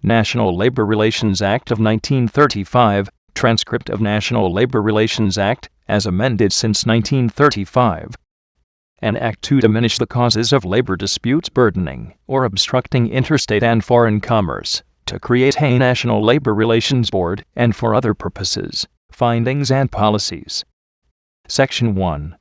National Labor Relations Act of 1935, transcript of National Labor Relations Act, as amended since 1935. An act to diminish the causes of labor disputes burdening or obstructing interstate and foreign commerce, to create a National Labor Relations Board, and for other purposes. Findings and policies. Section 1.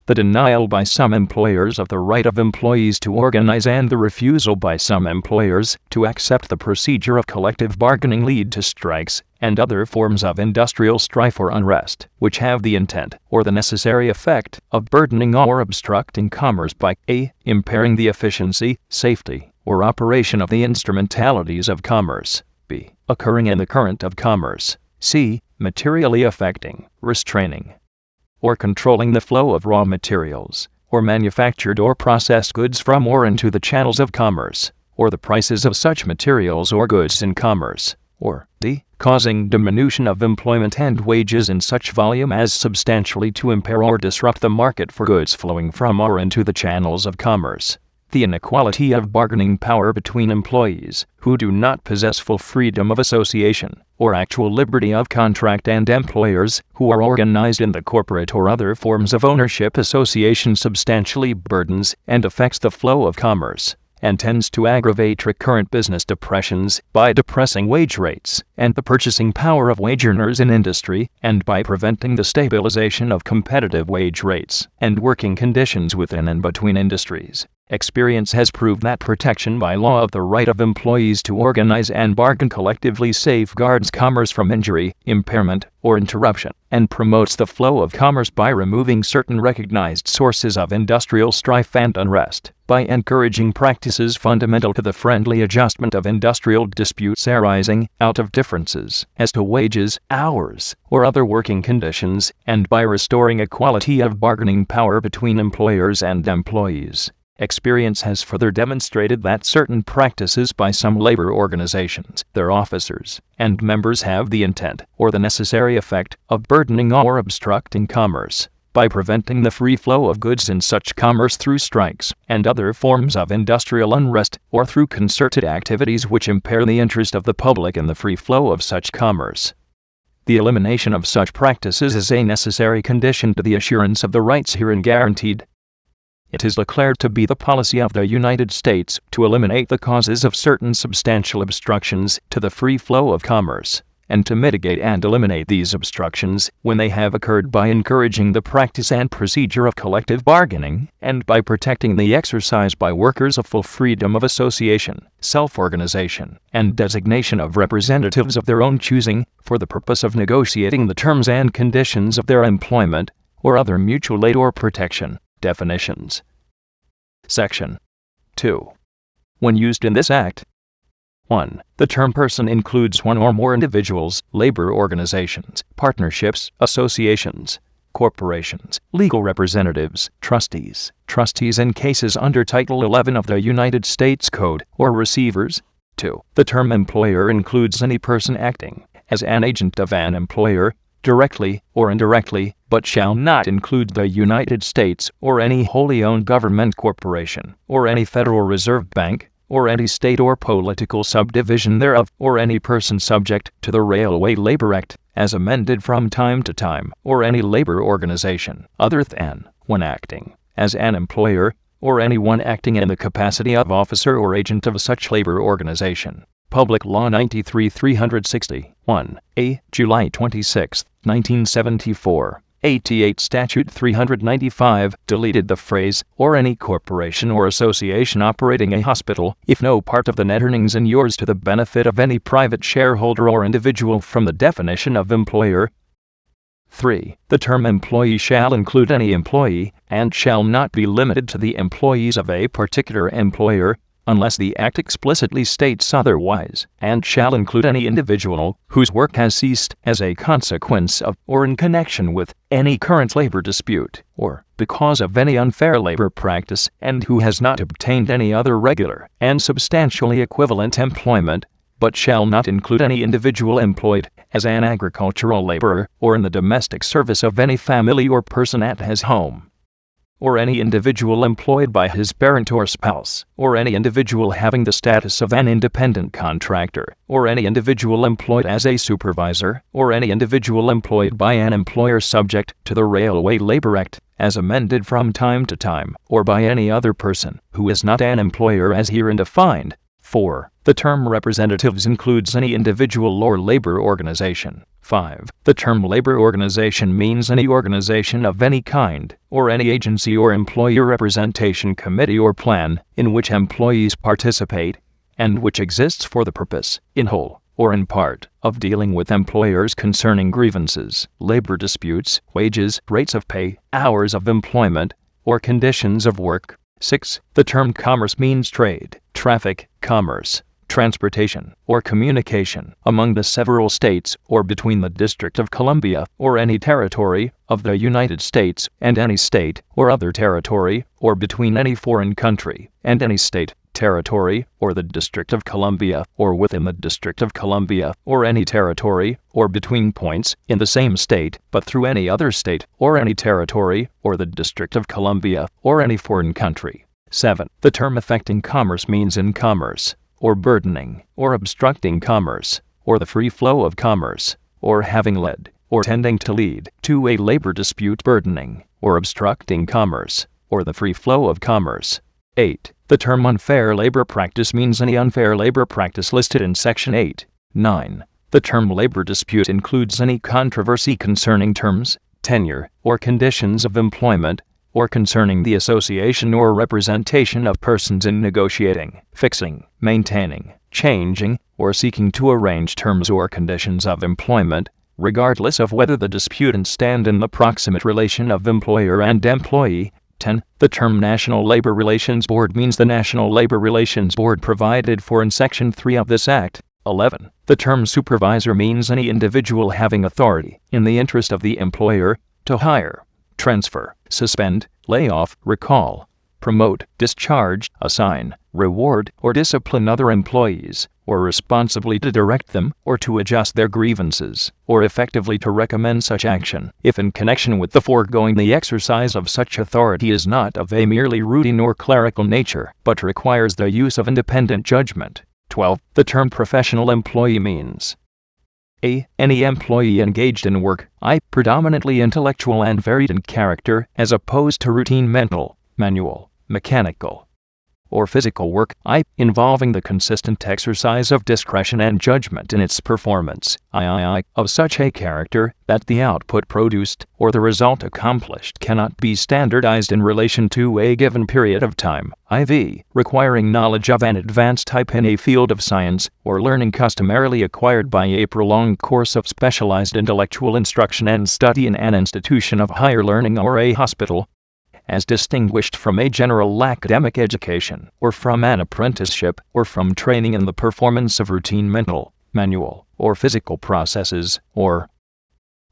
The denial by some employers of the right of employees to organize and the refusal by some employers to accept the procedure of collective bargaining lead to strikes and other forms of industrial strife or unrest, which have the intent or the necessary effect of burdening or obstructing commerce by a. impairing the efficiency, safety, or operation of the instrumentalities of commerce, b. occurring in the current of commerce, c. materially affecting, restraining, or controlling the flow of raw materials, or manufactured or processed goods from or into the channels of commerce, or the prices of such materials or goods in commerce, or d. causing diminution of employment and wages in such volume as substantially to impair or disrupt the market for goods flowing from or into the channels of commerce. The inequality of bargaining power between employees who do not possess full freedom of association or actual liberty of contract and employers who are organized in the corporate or other forms of ownership association substantially burdens and affects the flow of commerce, and tends to aggravate recurrent business depressions by depressing wage rates and the purchasing power of wage earners in industry, and by preventing the stabilization of competitive wage rates and working conditions within and between industries. Experience has proved that protection by law of the right of employees to organize and bargain collectively safeguards commerce from injury, impairment, or interruption, and promotes the flow of commerce by removing certain recognized sources of industrial strife and unrest, by encouraging practices fundamental to the friendly adjustment of industrial disputes arising out of differences as to wages, hours, or other working conditions, and by restoring equality of bargaining power between employers and employees. Experience has further demonstrated that certain practices by some labor organizations, their officers, and members have the intent or the necessary effect of burdening or obstructing commerce by preventing the free flow of goods in such commerce through strikes and other forms of industrial unrest, or through concerted activities which impair the interest of the public in the free flow of such commerce. The elimination of such practices is a necessary condition to the assurance of the rights herein guaranteed. It is declared to be the policy of the United States to eliminate the causes of certain substantial obstructions to the free flow of commerce, and to mitigate and eliminate these obstructions when they have occurred by encouraging the practice and procedure of collective bargaining, and by protecting the exercise by workers of full freedom of association, self-organization, and designation of representatives of their own choosing for the purpose of negotiating the terms and conditions of their employment or other mutual aid or protection. Definitions. Section 2. When used in this Act, 1. The term person includes one or more individuals, labor organizations, partnerships, associations, corporations, legal representatives, trustees in cases under Title 11 of the United States Code, or receivers. 2. The term employer includes any person acting as an agent of an employer, directly or indirectly, but shall not include the United States or any wholly owned government corporation, or any Federal Reserve Bank, or any state or political subdivision thereof, or any person subject to the Railway Labor Act, as amended from time to time, or any labor organization, other than, when acting as an employer, or anyone acting in the capacity of officer or agent of such labor organization. Public Law 93-360, 1a, July 26, 1974. 88 Statute 395 deleted the phrase, or any corporation or association operating a hospital, if no part of the net earnings inures to the benefit of any private shareholder or individual, from the definition of employer. 3. The term employee shall include any employee, and shall not be limited to the employees of a particular employer, unless the Act explicitly states otherwise, and shall include any individual whose work has ceased as a consequence of, or in connection with, any current labor dispute, or because of any unfair labor practice, and who has not obtained any other regular and substantially equivalent employment, but shall not include any individual employed as an agricultural laborer or in the domestic service of any family or person at his home. or any individual employed by his parent or spouse, or any individual having the status of an independent contractor, or any individual employed as a supervisor, or any individual employed by an employer subject to the Railway Labor Act, as amended from time to time, or by any other person who is not an employer as herein defined. 4. The term representatives includes any individual or labor organization. 5. The term labor organization means any organization of any kind, or any agency or employer representation committee or plan, in which employees participate, and which exists for the purpose, in whole or in part, of dealing with employers concerning grievances, labor disputes, wages, rates of pay, hours of employment, or conditions of work. 6. The term commerce means trade, traffic, commerce, transportation, or communication among the several states or between the District of Columbia or any territory of the United States and any state or other territory, or between any foreign country and any state, territory, or the District of Columbia, or within the District of Columbia, or any territory, or between points in the same state, but through any other state, or any territory, or the District of Columbia, or any foreign country. 7. The term affecting commerce means in commerce, or burdening, or obstructing commerce, or the free flow of commerce, or having led, or tending to lead, to a labor dispute burdening, or obstructing commerce, or the free flow of commerce. 8. The term unfair labor practice means any unfair labor practice listed in Section 8. 9. The term labor dispute includes any controversy concerning terms, tenure, or conditions of employment, or concerning the association or representation of persons in negotiating, fixing, maintaining, changing, or seeking to arrange terms or conditions of employment, regardless of whether the disputants stand in the proximate relation of employer and employee. 10. The term National Labor Relations Board means the National Labor Relations Board provided for in Section 3 of this Act. 11. The term supervisor means any individual having authority, in the interest of the employer, to hire, transfer, suspend, lay off, recall, promote, discharge, assign, reward, or discipline other employees, or responsibly to direct them, or to adjust their grievances, or effectively to recommend such action, if in connection with the foregoing the exercise of such authority is not of a merely routine or clerical nature, but requires the use of independent judgment. 12. The term professional employee means a. Any employee engaged in work, predominantly intellectual and varied in character, as opposed to routine mental, manual, mechanical, or physical work, involving the consistent exercise of discretion and judgment in its performance, of such a character that the output produced, or the result accomplished cannot be standardized in relation to a given period of time, requiring knowledge of an advanced type in a field of science, or learning customarily acquired by a prolonged course of specialized intellectual instruction and study in an institution of higher learning or a hospital, as distinguished from a general academic education, or from an apprenticeship, or from training in the performance of routine mental, manual, or physical processes, or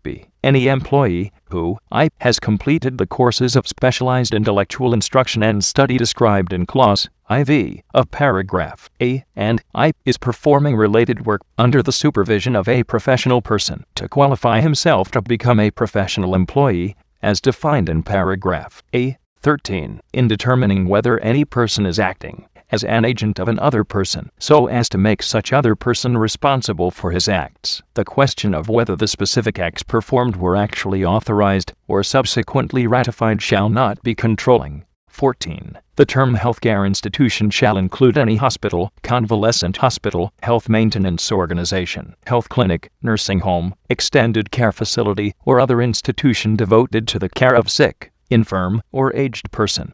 b. Any employee who has completed the courses of specialized intellectual instruction and study described in Clause IV of paragraph A and is performing related work under the supervision of a professional person to qualify himself to become a professional employee, as defined in paragraph A. 13, in determining whether any person is acting as an agent of another person so as to make such other person responsible for his acts. The question of whether the specific acts performed were actually authorized or subsequently ratified shall not be controlling. 14. The term healthcare institution shall include any hospital, convalescent hospital, health maintenance organization, health clinic, nursing home, extended care facility, or other institution devoted to the care of sick, infirm, or aged person,